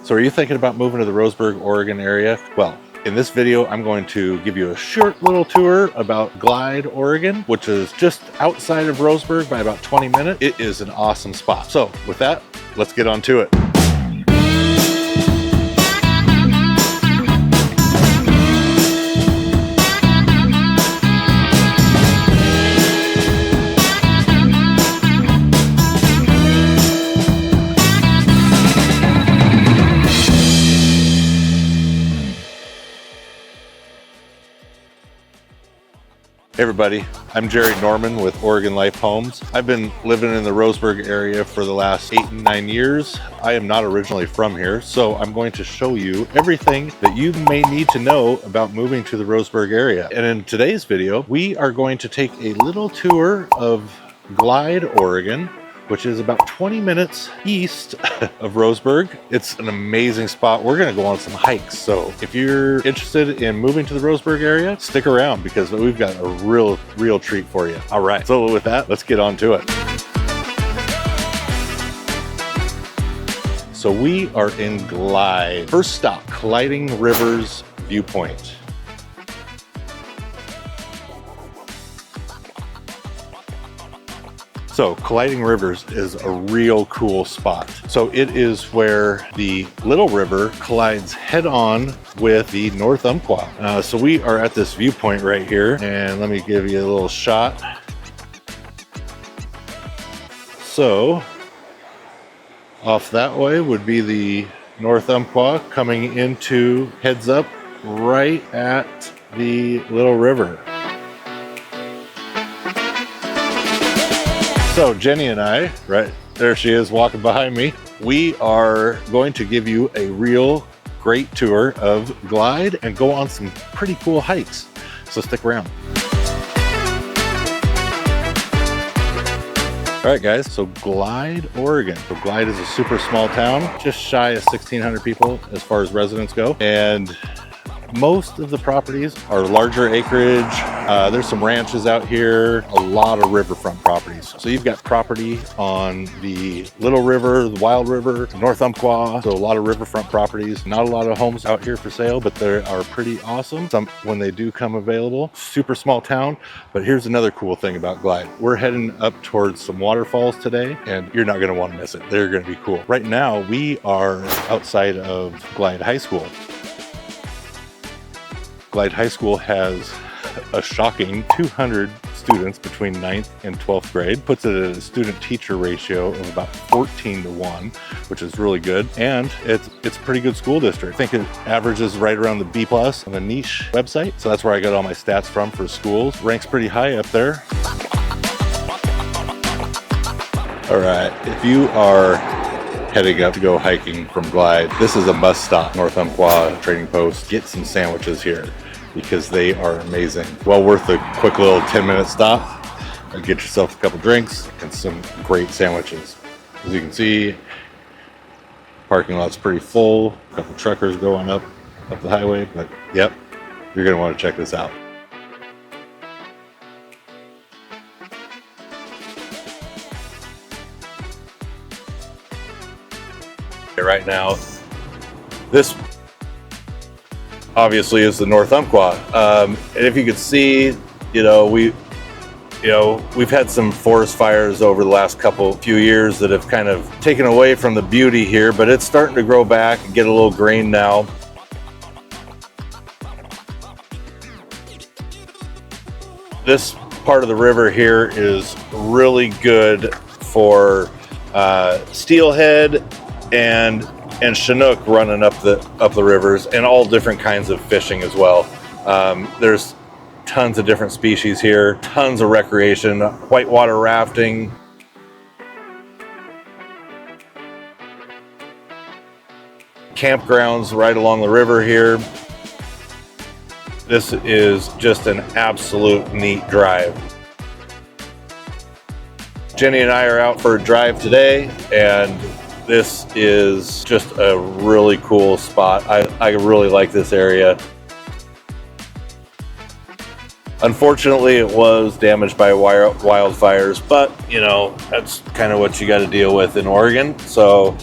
So are you thinking about moving to the Roseburg, Oregon area? Well, in this video, I'm going to give you a short little tour about Glide, Oregon, which is just outside of Roseburg by about 20 minutes. It is an awesome spot. So with that, let's get on to it. Hey everybody, I'm Jerry Norman with Oregon Life Homes. I've been living in the Roseburg area for the last 8 and 9 years. I am not originally from here, so I'm going to show you everything that you may need to know about moving to the Roseburg area. And in today's video, we are going to take a little tour of Glide, Oregon, which is about 20 minutes east of Roseburg. It's an amazing spot. We're gonna go on some hikes. So if you're interested in moving to the Roseburg area, stick around because we've got a real treat for you. All right, so with that, let's get on to it. So we are in Glide. First stop, Colliding Rivers Viewpoint. So Colliding Rivers is a real cool spot. So it is where the Little River collides head on with the North Umpqua. So we are at this viewpoint right here, and let me give you a little shot. So off that way would be the North Umpqua coming into heads up right at the Little River. So Jenny and I, right there she is walking behind me, we are going to give you a real great tour of Glide and go on some pretty cool hikes. So stick around. All right guys, so Glide, Oregon. So Glide is a super small town, just shy of 1,600 people as far as residents go. And most of the properties are larger acreage. There's some ranches out here, a lot of riverfront properties. So you've got property on the Little River, the Wild River, North Umpqua. So a lot of riverfront properties. Not a lot of homes out here for sale, but they are pretty awesome. Some when they do come available. Super small town. But here's another cool thing about Glide. We're heading up towards some waterfalls today, and you're not going to want to miss it. They're going to be cool. Right now, we are outside of Glide High School. Glide High School has a shocking 200 students between 9th and 12th grade, puts it at a student-teacher ratio of about 14-1, which is really good. And it's a pretty good school district. I think it averages right around the B+ on the niche website. So that's where I got all my stats from for schools. Ranks pretty high up there. All right, if you are heading up to go hiking from Glide, this is a must stop. North Umpqua Trading Post. Get some sandwiches here because they are amazing. Well worth a quick little 10-minute stop and get yourself a couple drinks and some great sandwiches. As you can see, parking lot's pretty full. A couple truckers going up the highway, but yep, you're gonna want to check this out. Right now, this obviously is the North Umpqua, and if you could see, we've had some forest fires over the last few years that have kind of taken away from the beauty here, but it's starting to grow back and get a little green now. This part of the river here is really good for steelhead and Chinook running up the rivers, and all different kinds of fishing as well. There's tons of different species here, tons of recreation, whitewater rafting. Campgrounds right along the river here. This is just an absolute neat drive. Jenny and I are out for a drive today, and this is just a really cool spot. I really like this area. Unfortunately, it was damaged by wildfires, but that's kind of what you got to deal with in Oregon. So,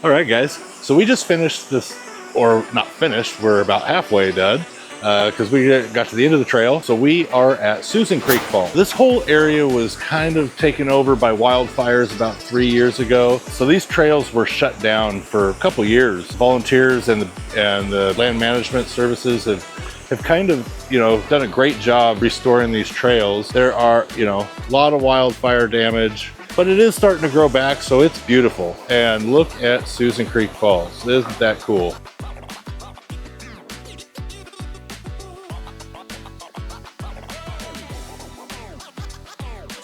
All right, guys. So we just finished this, or not finished, we're about halfway done because we got to the end of the trail. So we are at Susan Creek Falls. This whole area was kind of taken over by wildfires about 3 years ago. So these trails were shut down for a couple years. Volunteers and the land management services have kind of, done a great job restoring these trails. There are, a lot of wildfire damage, but it is starting to grow back, so it's beautiful. And look at Susan Creek Falls. Isn't that cool?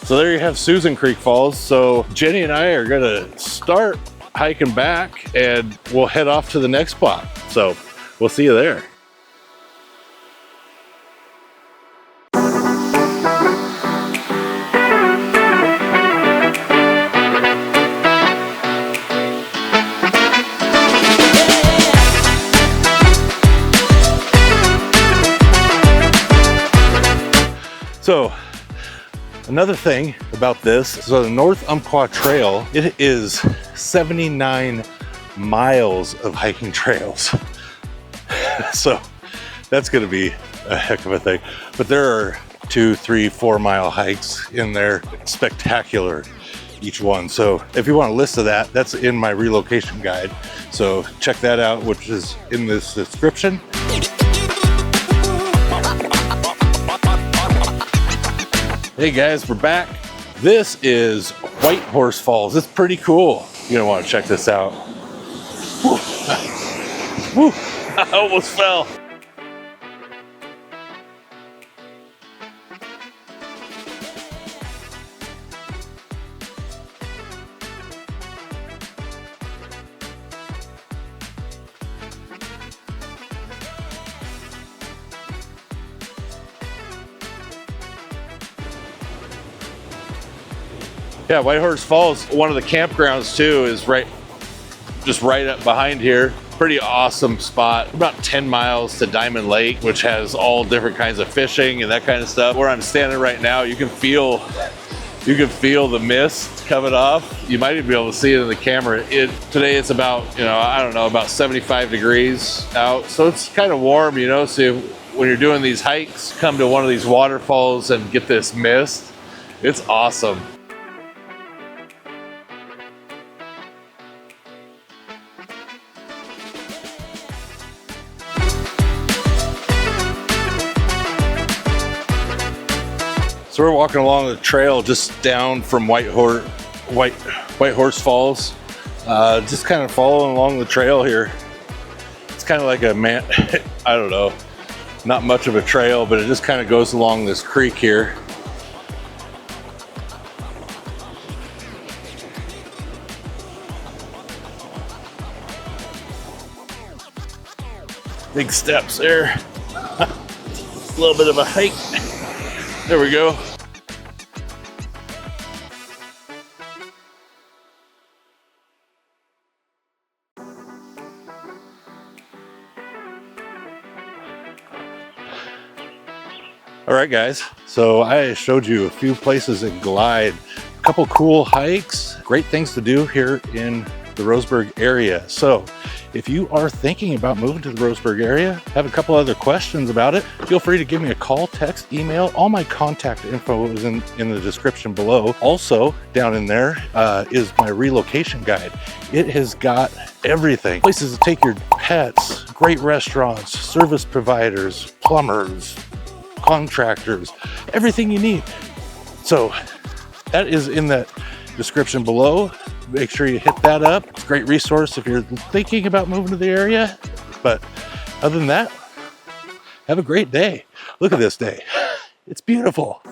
So there you have Susan Creek Falls. So Jenny and I are gonna start hiking back and we'll head off to the next spot. So we'll see you there. So another thing about this, so the North Umpqua Trail, it is 79 miles of hiking trails. So that's gonna be a heck of a thing. But there are 2, 3, 4 mile hikes in there, spectacular each one. So if you want a list of that, that's in my relocation guide. So check that out, which is in this description. Hey guys, we're back. This is White Horse Falls. It's pretty cool. You're gonna want to check this out. Woo. Woo. I almost fell. Yeah, White Horse Falls, one of the campgrounds too, is just right up behind here. Pretty awesome spot. About 10 miles to Diamond Lake, which has all different kinds of fishing and that kind of stuff. Where I'm standing right now, you can feel the mist coming off. You might even be able to see it in the camera. Today it's about, I don't know, about 75 degrees out. So it's kind of warm, so when you're doing these hikes, come to one of these waterfalls and get this mist. It's awesome. So we're walking along the trail just down from White Horse Falls, just kind of following along the trail here. It's kind of like I don't know, not much of a trail, but it just kind of goes along this creek here. Big steps there. A little bit of a hike. There we go. All right, guys. So I showed you a few places in Glide, a couple cool hikes, great things to do here in the Roseburg area. So if you are thinking about moving to the Roseburg area, have a couple other questions about it, feel free to give me a call, text, email. All my contact info is in the description below. Also down in there is my relocation guide. It has got everything. Places to take your pets, great restaurants, service providers, plumbers, contractors, everything you need. So that is in the description below. Make sure you hit that up. It's a great resource if you're thinking about moving to the area. But other than that, have a great day. Look at this day. It's beautiful.